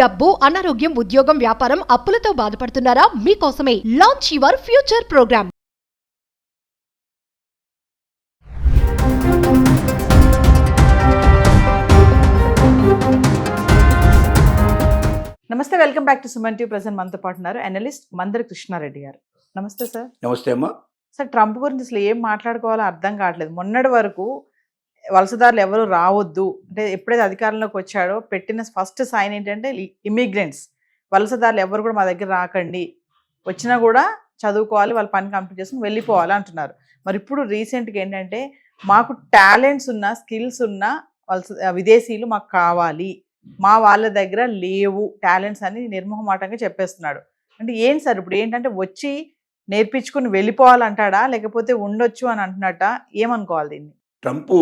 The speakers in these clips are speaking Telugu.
డబ్బు, అనారోగ్యం, ఉద్యోగం, వ్యాపారం, అప్పులతో బాధపడుతున్నారా? మీకోసమే లాంచ్ యువర్ ఫ్యూచర్ ప్రోగ్రామ్. నమస్తే, welcome back to Suman TV. Present మనతో పాటు ఉన్నారు అనలిస్ట్ మందరి కృష్ణారెడ్డి గారు. నమస్తే సార్. నమస్తే అమ్మా. సార్, ట్రంప్ గురించి అసలు ఏం మాట్లాడుకోవాలో అర్థం కావట్లేదు. మొన్నటి వరకు వలసదారులు ఎవరు రావద్దు అంటే ఎప్పుడైతే అధికారంలోకి వచ్చాడో పెట్టిన ఫస్ట్ సైన్ ఏంటంటే ఇమిగ్రెంట్స్, వలసదారులు ఎవరు కూడా మా దగ్గర రాకండి, వచ్చినా కూడా చదువుకోవాలి, వాళ్ళ పని కంప్లీట్ చేసుకుని వెళ్ళిపోవాలి అంటున్నారు. మరి ఇప్పుడు రీసెంట్గా ఏంటంటే మాకు టాలెంట్స్ ఉన్న, స్కిల్స్ ఉన్న విదేశీయులు మాకు కావాలి, మా వాళ్ళ దగ్గర లేవు టాలెంట్స్ అని నిర్మోహమాటంగా చెప్పేస్తున్నాడు. అంటే ఏం సార్, ఇప్పుడు ఏంటంటే వచ్చి నేర్పించుకుని వెళ్ళిపోవాలంటాడా, లేకపోతే ఉండొచ్చు అని అంటున్నట్ట, ఏమనుకోవాలి దీన్ని? ట్రంప్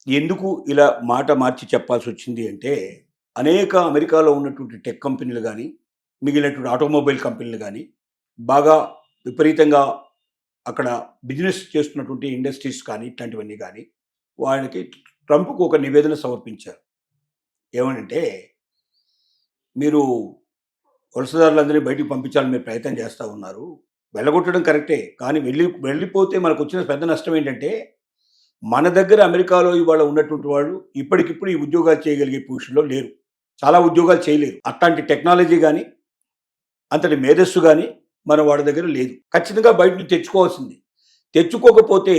ఎందుకు ఇలా మాట మార్చి చెప్పాల్సి వచ్చింది అంటే, అనేక అమెరికాలో ఉన్నటువంటి టెక్ కంపెనీలు కానీ, మిగిలినటువంటి ఆటోమొబైల్ కంపెనీలు కానీ, బాగా విపరీతంగా అక్కడ బిజినెస్ చేస్తున్నటువంటి ఇండస్ట్రీస్ కానీ, ఇట్లాంటివన్నీ కానీ వాళ్ళకి ట్రంప్కు ఒక నివేదన సమర్పించారు. ఏమనంటే, మీరు వలసదారులందరినీ బయటికి పంపించాలని మీరు ప్రయత్నం చేస్తూ ఉన్నారు, వెళ్ళగొట్టడం కరెక్టే, కానీ వెళ్ళిపోతే మనకు వచ్చిన పెద్ద నష్టం ఏంటంటే, మన దగ్గర అమెరికాలో ఇవాళ ఉన్నటువంటి వాళ్ళు ఇప్పటికిప్పుడు ఈ ఉద్యోగాలు చేయగలిగే పొజిషన్లో లేరు, చాలా ఉద్యోగాలు చేయలేరు. అట్లాంటి టెక్నాలజీ కానీ, అంతటి మేధస్సు కానీ మన వాడి దగ్గర లేదు. ఖచ్చితంగా బయట నుంచి తెచ్చుకోవాల్సింది. తెచ్చుకోకపోతే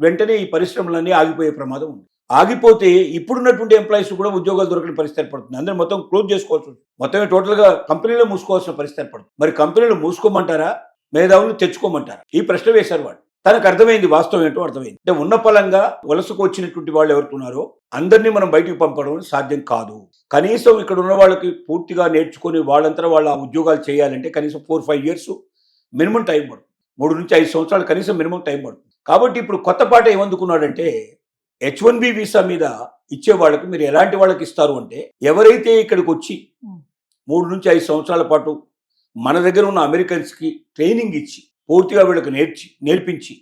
వెంటనే ఈ పరిశ్రమలన్నీ ఆగిపోయే ప్రమాదం ఉంది. ఆగిపోతే ఇప్పుడున్నటువంటి ఎంప్లాయీస్ కూడా ఉద్యోగాలు దొరకని పరిస్థితి ఏర్పడుతుంది. అందరూ మొత్తం క్లోజ్ చేసుకోవాల్సి ఉంటుంది. మొత్తమే టోటల్గా కంపెనీలో మూసుకోవాల్సిన పరిస్థితి ఏర్పడుతుంది. మరి కంపెనీలు మూసుకోమంటారా, మేధావులు తెచ్చుకోమంటారా? ఈ ప్రశ్న వేశారు వాళ్ళు. తనకు అర్థమైంది, వాస్తవం ఏంటో అర్థమైంది. అంటే ఉన్న పలంగా వలసకు వచ్చినటువంటి వాళ్ళు ఎవరుతున్నారో అందరినీ మనం బయటికి పంపడం సాధ్యం కాదు. కనీసం ఇక్కడ ఉన్న వాళ్ళకి పూర్తిగా నేర్చుకుని వాళ్ళంతా వాళ్ళ ఉద్యోగాలు చేయాలంటే కనీసం 4-5 years మినిమం టైం పడుతుంది. 3 నుంచి 5 సంవత్సరాలు కనీసం మినిమం టైం పడుతుంది. కాబట్టి ఇప్పుడు కొత్త పాట ఏమందుకున్నాడంటే, H-1B వీసా మీద ఇచ్చే వాళ్ళకి మీరు ఎలాంటి వాళ్ళకి ఇస్తారు అంటే, ఎవరైతే ఇక్కడికి వచ్చి 3 నుంచి 5 సంవత్సరాల పాటు మన దగ్గర ఉన్న అమెరికన్స్కి ట్రైనింగ్ ఇచ్చి పూర్తిగా వీళ్ళకి నేర్పించి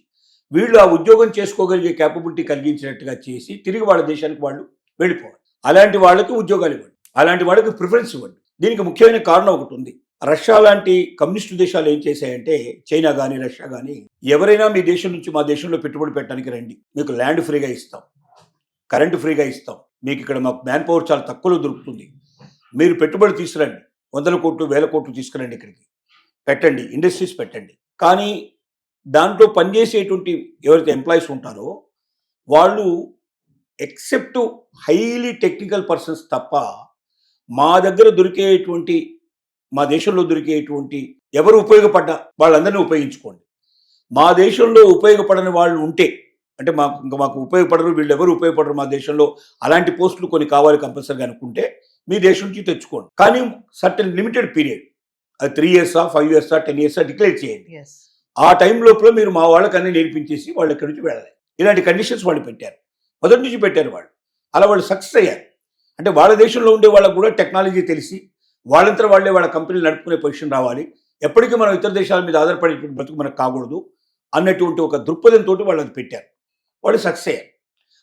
వీళ్ళు ఆ ఉద్యోగం చేసుకోగలిగే క్యాపబిలిటీ కలిగించినట్టుగా చేసి తిరిగి వాళ్ళ దేశానికి వాళ్ళు వెళ్ళిపోవాలి. అలాంటి వాళ్ళకి ఉద్యోగాలు ఇవ్వండి, అలాంటి వాళ్ళకి ప్రిఫరెన్స్ ఇవ్వండి. దీనికి ముఖ్యమైన కారణం ఒకటి ఉంది. రష్యా లాంటి కమ్యూనిస్టు దేశాలు ఏం చేశాయంటే, చైనా కానీ రష్యా కానీ, ఎవరైనా మీ దేశం నుంచి మా దేశంలో పెట్టుబడి పెట్టడానికి రండి, మీకు ల్యాండ్ ఫ్రీగా ఇస్తాం, కరెంటు ఫ్రీగా ఇస్తాం, మీకు ఇక్కడ మాకు మ్యాన్ పవర్ చాలా తక్కువలో దొరుకుతుంది, మీరు పెట్టుబడి తీసుకురండి, 100 కోట్లు 1000 కోట్లు తీసుకురండి, ఇక్కడికి పెట్టండి, ఇండస్ట్రీస్ పెట్టండి. కానీ దాంట్లో పనిచేసేటువంటి ఎవరైతే ఎంప్లాయీస్ ఉంటారో వాళ్ళు ఎక్సెప్ట్ హైలీ టెక్నికల్ పర్సన్స్ తప్ప మా దగ్గర దొరికేటువంటి, మా దేశంలో దొరికేటువంటి ఎవరు ఉపయోగపడ్డా వాళ్ళందరినీ ఉపయోగించుకోండి. మా దేశంలో ఉపయోగపడని వాళ్ళు ఉంటే, అంటే మాకు ఉపయోగపడరు, వీళ్ళు ఎవరు ఉపయోగపడరు మా దేశంలో, అలాంటి పోస్టులు కొన్ని కావాలి కంపల్సరీగా అనుకుంటే మీ దేశం నుంచి తెచ్చుకోండి. కానీ సర్టెన్ లిమిటెడ్ పీరియడ్, అది 3 years 5 years 10 years డిక్లేర్ చేయండి. ఆ టైం లోపల మీరు మా వాళ్ళకి అన్నీ నేర్పించేసి వాళ్ళు ఎక్కడి నుంచి వెళ్ళాలి. ఇలాంటి కండిషన్స్ వాళ్ళు పెట్టారు, మొదటి నుంచి పెట్టారు వాళ్ళు. అలా వాళ్ళు సక్సెస్ అయ్యారు. అంటే వాళ్ళ దేశంలో ఉండే వాళ్ళకు కూడా టెక్నాలజీ తెలిసి వాళ్ళంతా వాళ్ళే వాళ్ళ కంపెనీలు నడుపుకునే పొజిషన్ రావాలి, ఎప్పటికీ మనం ఇతర దేశాల మీద ఆధారపడేటువంటి బతుకు మనకు కాకూడదు అన్నటువంటి ఒక దృక్పథంతో వాళ్ళు అది పెట్టారు. వాళ్ళు సక్సెస్ అయ్యారు.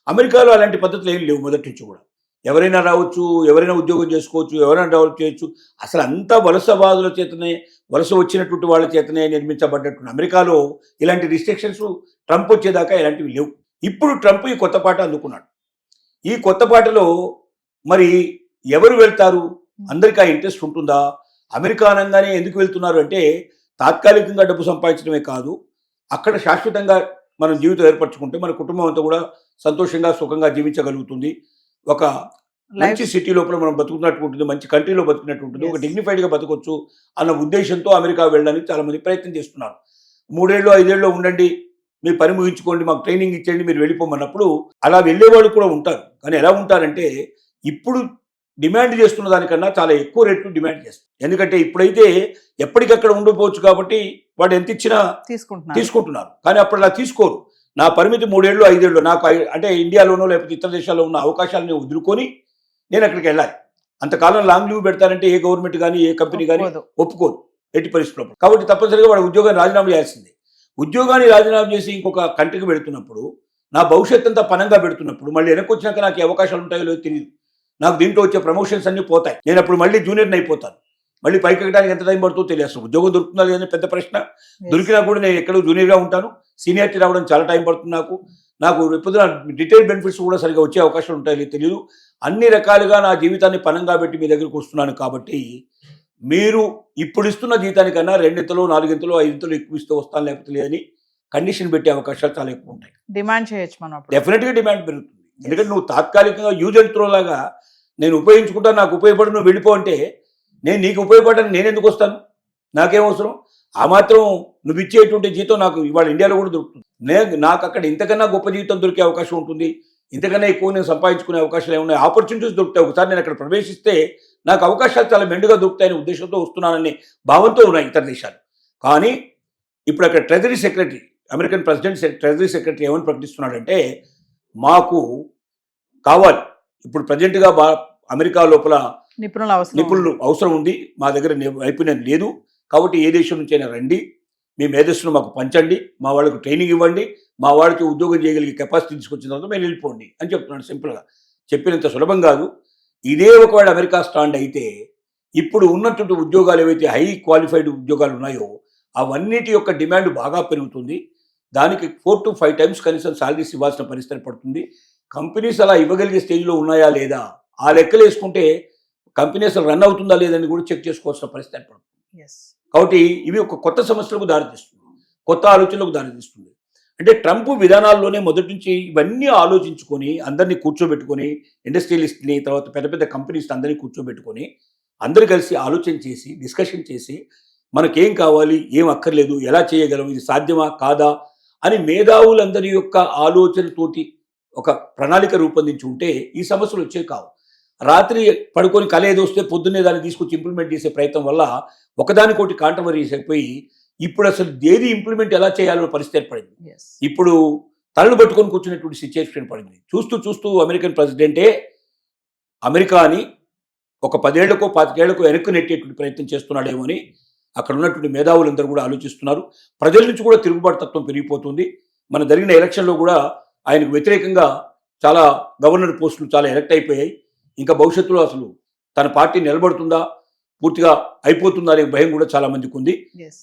అమెరికాలో అలాంటి పద్ధతులు ఏం లేవు మొదటి నుంచి కూడా. ఎవరైనా రావచ్చు, ఎవరైనా ఉద్యోగం చేసుకోవచ్చు, ఎవరైనా డెవలప్ చేయొచ్చు. అసలు అంతా వలసవాదుల చేతనే, వలస వచ్చినటువంటి వాళ్ళ చేతనే నిర్మించబడ్డటువంటి అమెరికాలో ఇలాంటి రిస్ట్రిక్షన్స్ ట్రంప్ వచ్చేదాకా ఇలాంటివి లేవు. ఇప్పుడు ట్రంప్ ఈ కొత్త పాట అందుకున్నాడు. ఈ కొత్త పాటలో మరి ఎవరు వెళ్తారు, అందరికీ ఆ ఇంట్రెస్ట్ ఉంటుందా? అమెరికా అనగానే ఎందుకు వెళ్తున్నారు అంటే, తాత్కాలికంగా డబ్బు సంపాదించడమే కాదు, అక్కడ శాశ్వతంగా మనం జీవితం ఏర్పరచుకుంటే మన కుటుంబం అంతా కూడా సంతోషంగా సుఖంగా జీవించగలుగుతుంది, ఒక మంచి సిటీ లోపల మనం బతుకున్నట్టు ఉంటుంది, మంచి కంట్రీలో బతుకున్నట్టు ఉంటుంది, ఒక డిగ్నిఫైడ్గా బతకొచ్చు అన్న ఉద్దేశంతో అమెరికా వెళ్ళడానికి చాలామంది ప్రయత్నం చేస్తున్నారు. 3 ఏళ్ళు 5 ఏళ్ళు ఉండండి, మీ పని ముగించుకోండి, మాకు ట్రైనింగ్ ఇచ్చేయండి, మీరు వెళ్ళిపోమన్నప్పుడు అలా వెళ్ళేవాళ్ళు కూడా ఉంటారు. కానీ ఎలా ఉంటారంటే, ఇప్పుడు డిమాండ్ చేస్తున్న దానికన్నా చాలా ఎక్కువ రేట్లు డిమాండ్ చేస్తారు. ఎందుకంటే ఇప్పుడైతే ఎప్పటికక్కడ ఉండిపోవచ్చు కాబట్టి వాడు ఎంత ఇచ్చినా తీసుకుంటున్నారు. కానీ అప్పుడు అలా తీసుకోరు. నా పరిమితి 3 ఏళ్ళు 5 ఏళ్ళు, నాకు అంటే ఇండియాలోనో లేకపోతే ఇతర దేశాల్లో ఉన్న అవకాశాలను వదులుకొని నేను అక్కడికి వెళ్ళాలి. అంతకాలం లాంగ్ లీవ్ పెడతారంటే ఏ గవర్నమెంట్ కానీ ఏ కంపెనీ కానీ ఒప్పుకోదు ఎట్టి పరిస్థితుల్లో. కాబట్టి తప్పనిసరిగా వాడు ఉద్యోగాన్ని రాజీనామా చేయాల్సిందే. ఉద్యోగాన్ని రాజీనామా చేసి ఇంకొక కంట్రీకి పెడుతున్నప్పుడు, నా భవిష్యత్ అంతా పనంగా పెడుతున్నప్పుడు, మళ్ళీ వెనక్కి వచ్చినాక నాకు అవకాశాలు ఉంటాయో లేదో తెలియదు. నాకు దీంట్లో వచ్చే ప్రమోషన్స్ అన్నీ పోతాయి, నేను అప్పుడు మళ్ళీ జూనియర్ని అయిపోతాను, మళ్ళీ పైకి ఎక్కడానికి ఎంత టైం పడుతుందో తెలియదు, అసలు ఉద్యోగం దొరుకుతుందా లేదని పెద్ద ప్రశ్న. దొరికినా కూడా నేను ఎక్కడో జూనియర్గా ఉంటాను, సీనియారిటీ రావడం చాలా టైం పడుతుంది, నాకు పొద్దున రిటైర్ బెనిఫిట్స్ కూడా సరిగా వచ్చే అవకాశాలు ఉంటాయో తెలియదు. అన్ని రకాలుగా నా జీవితాన్ని పనంగా పెట్టి మీ దగ్గరికి వస్తున్నాను కాబట్టి మీరు ఇప్పుడు ఇస్తున్న జీతానికన్నా 2 ఇంతలో 4 ఇంతలో 5 ఇంతలో ఎక్కువ ఇస్తే వస్తాను, లేకపోతే లేదని కండిషన్ పెట్టే అవకాశాలు చాలా ఎక్కువ ఉంటాయి. డిమాండ్ చేయొచ్చు మనం అప్పుడు. డెఫినెట్గా డిమాండ్ పెరుగుతుంది. ఎందుకంటే నువ్వు తాత్కాలికంగా యూజ్ అండ్ త్రో లాగా నేను ఉపయోగించుకుంటా, నాకు ఉపయోగపడి నువ్వు వెళ్ళిపో అంటే నేను నీకు ఉపయోగపడడానికి నేను ఎందుకు వస్తాను, నాకేం అవసరం? ఆ మాత్రం నువ్వు ఇచ్చేటువంటి జీతం నాకు ఇవాళ ఇండియాలో కూడా దొరుకుతుంది. నాకు అక్కడ ఇంతకన్నా గొప్ప జీవితం దొరికే అవకాశం ఉంటుంది, ఇంతకన్నా ఎక్కువ నేను సంపాదించుకునే అవకాశాలు ఏమున్నాయి, ఆపర్చునిటీస్ దొరుకుతాయి. ఒకసారి నేను అక్కడ ప్రవేశిస్తే నాకు అవకాశాలు చాలా మెండుగా దొరుకుతాయనే ఉద్దేశంతో వస్తున్నాననే భావంతో ఉన్నాయి ఇతర దేశాలు. కానీ ఇప్పుడు అక్కడ treasury secretary, American president treasury secretary ఏమని ప్రకటిస్తున్నాడంటే మాకు కావాలి, ఇప్పుడు ప్రజెంట్గా అమెరికా లోపల నిపుణులు అవసరం ఉంది, మా దగ్గర నైపుణ్యం లేదు, కాబట్టి ఏ దేశం నుంచైనా రండి, మీ మేధస్సును మాకు పంచండి, మా వాళ్ళకు ట్రైనింగ్ ఇవ్వండి, మా వాళ్ళకి ఉద్యోగం చేయగలిగే కెపాసిటీ తీసుకొచ్చిన తర్వాత మేము వెళ్ళిపోండి అని చెప్తున్నాడు. సింపుల్గా చెప్పినంత సులభం కాదు. ఇదే ఒకవేళ అమెరికా స్టాండ్ అయితే ఇప్పుడు ఉన్నటువంటి ఉద్యోగాలు ఏవైతే హై క్వాలిఫైడ్ ఉద్యోగాలు ఉన్నాయో అవన్నిటి యొక్క డిమాండ్ బాగా పెరుగుతుంది. దానికి 4 to 5 times కనీసం సాలరీస్ ఇవ్వాల్సిన పరిస్థితి పడుతుంది. కంపెనీస్ అలా ఇవ్వగలిగే స్టేజ్లో ఉన్నాయా లేదా ఆ లెక్కలు వేసుకుంటే కంపెనీ అసలు రన్ అవుతుందా లేదని కూడా చెక్ చేసుకోవాల్సిన పరిస్థితి పడుతుంది. కాబట్టి ఇవి ఒక కొత్త సమస్యలకు దారితీస్తుంది, కొత్త ఆలోచనలకు దారితీస్తుంది. అంటే ట్రంప్ విధానాల్లోనే మొదటి నుంచి ఇవన్నీ ఆలోచించుకొని అందరినీ కూర్చోబెట్టుకొని ఇండస్ట్రియలిస్ట్ని తర్వాత పెద్ద పెద్ద కంపెనీస్ అందరినీ కూర్చోబెట్టుకొని అందరూ కలిసి ఆలోచన చేసి డిస్కషన్ చేసి మనకేం కావాలి, ఏం అక్కర్లేదు, ఎలా చేయగలం, ఇది సాధ్యమా కాదా అని మేధావులందరి యొక్క ఆలోచనతోటి ఒక ప్రణాళిక రూపొందించి ఉంటే ఈ సమస్యలు వచ్చే కావు. రాత్రి పడుకొని కల ఏదో వస్తే పొద్దున్నే దాన్ని తీసుకొచ్చి ఇంప్లిమెంట్ చేసే ప్రయత్నం వల్ల ఒకదానికోటి కాంట్రవర్సీస్ అయిపోయి ఇప్పుడు అసలు దేని ఇంప్లిమెంట్ ఎలా చేయాలో పరిస్థితి ఏర్పడింది. ఇప్పుడు తలలు పట్టుకొని కూర్చున్నటువంటి సిచ్యువేషన్ పడింది. చూస్తూ చూస్తూ అమెరికన్ ప్రెసిడెంటే అమెరికాని ఒక 10 ఏళ్లకో 25 ఏళ్లకో వెనక్కి నెట్టేటువంటి ప్రయత్నం చేస్తున్నాడేమో అని అక్కడ ఉన్నటువంటి మేధావులందరూ కూడా ఆలోచిస్తున్నారు. ప్రజల నుంచి కూడా తిరుగుబాటు తత్వం పెరిగిపోతుంది. మన జరిగిన ఎలక్షన్లో కూడా ఆయనకు వ్యతిరేకంగా చాలా గవర్నర్ పోస్టులు చాలా ఎలక్ట్ అయిపోయాయి. ఇంకా భవిష్యత్తులో అసలు తన పార్టీ నిలబడుతుందా, పూర్తిగా అయిపోతుందా అనే భయం కూడా చాలా మందికి ఉంది.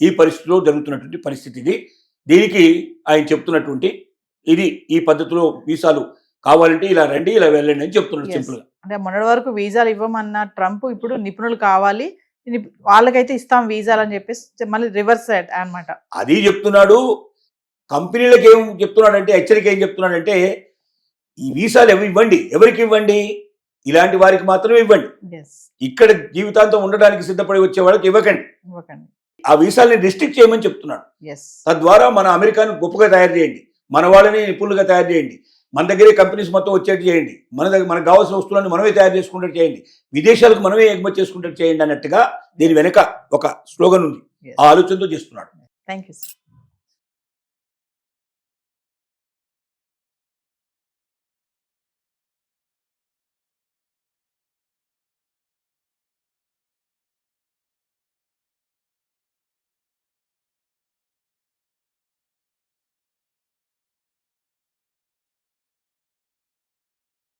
ఈ పరిస్థితిలో జరుగుతున్నటువంటి పరిస్థితి ఇది. దీనికి ఆయన చెప్తున్నటువంటి ఈ పద్ధతిలో వీసాలు కావాలంటే ఇలా రండి, ఇలా వెళ్ళండి అని చెప్తున్నాడు సింపుల్ గా. అంటే మొన్నటి వరకు వీసాలు ఇవ్వమన్న ట్రంప్ ఇప్పుడు నిపుణులు కావాలి, వాళ్ళకైతే ఇస్తాం వీసాలు అని చెప్పేసి మళ్ళీ రివర్స్ అన్నమాట. అది చెప్తున్నాడు. కంపెనీలకు ఏం చెప్తున్నాడంటే, హెచ్చరిక ఏం చెప్తున్నాడంటే ఈ వీసాలు ఇవ్వండి, ఎవరికి ఇవ్వండి, ఇలాంటి వారికి మాత్రమే ఇవ్వండి, ఇక్కడ జీవితాంతం ఉండడానికి సిద్ధపడి వచ్చే వాళ్ళకి ఇవ్వకండి. ఆ వీసాలని రిస్ట్రిక్ట్ చేయమని చెప్తున్నాడు. తద్వారా మన అమెరికాను గొప్పగా తయారు చేయండి, మన వాళ్ళని నిపుణులుగా తయారు చేయండి, మన దగ్గరే కంపెనీస్ మొత్తం వచ్చేట్టు చేయండి, మనకు కావాల్సిన వస్తువులను మనమే తయారు చేసుకున్నట్టు చేయండి, విదేశాలకు మనమే ఎగుమతి చేసుకున్నట్టు చేయండి అన్నట్టుగా దీని వెనక ఒక స్లోగన్ ఉంది. ఆ ఆలోచనతో చేస్తున్నాడు. Thank you sir.